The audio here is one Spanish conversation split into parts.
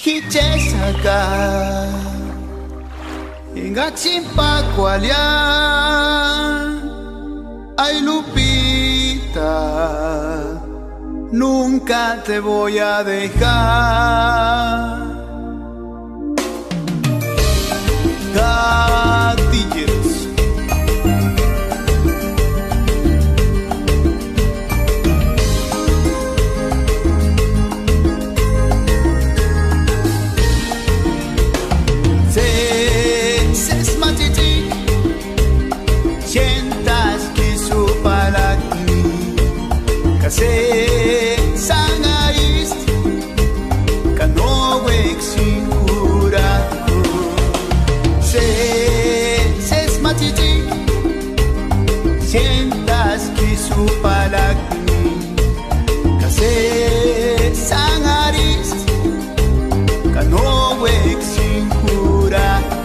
Hichesaka Ingachimpa Kualia. Ay Lupita, nunca te voy a dejar. Gatilleros. Ses matitik, sientas que su palakni, kase sangais, kanowek sin jurado. Ses matitik, sientas que su palakni, kase sangaris, kanowek sin jurado.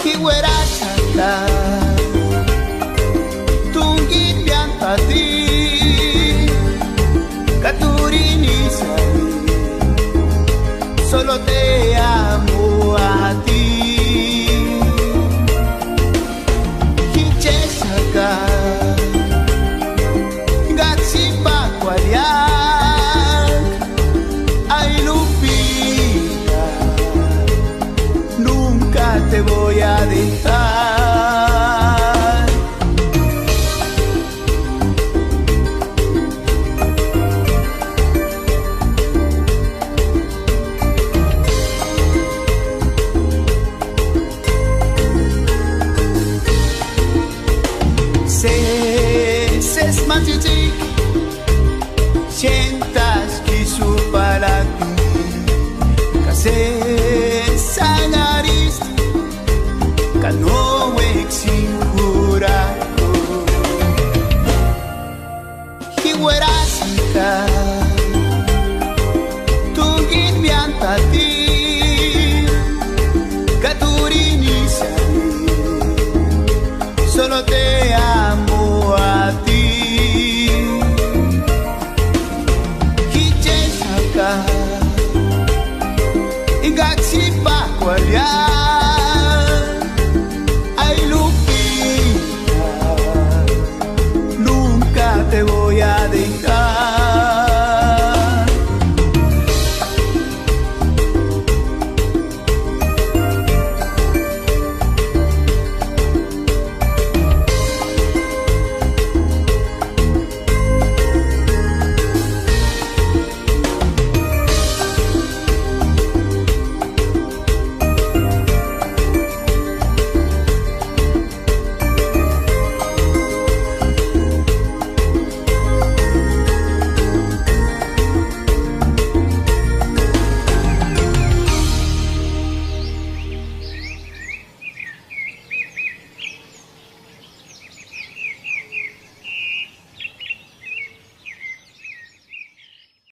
Hiwerasaka Tungin biantati Katurinisa Solo te amo a ti. Hichesaka Gatsipa Kualiak. Ay Lupita, nunca te voy a dejar. Ses matitik, sientas que su palakni, kase sangaris, kanowek sin jurado. Hiwerasaka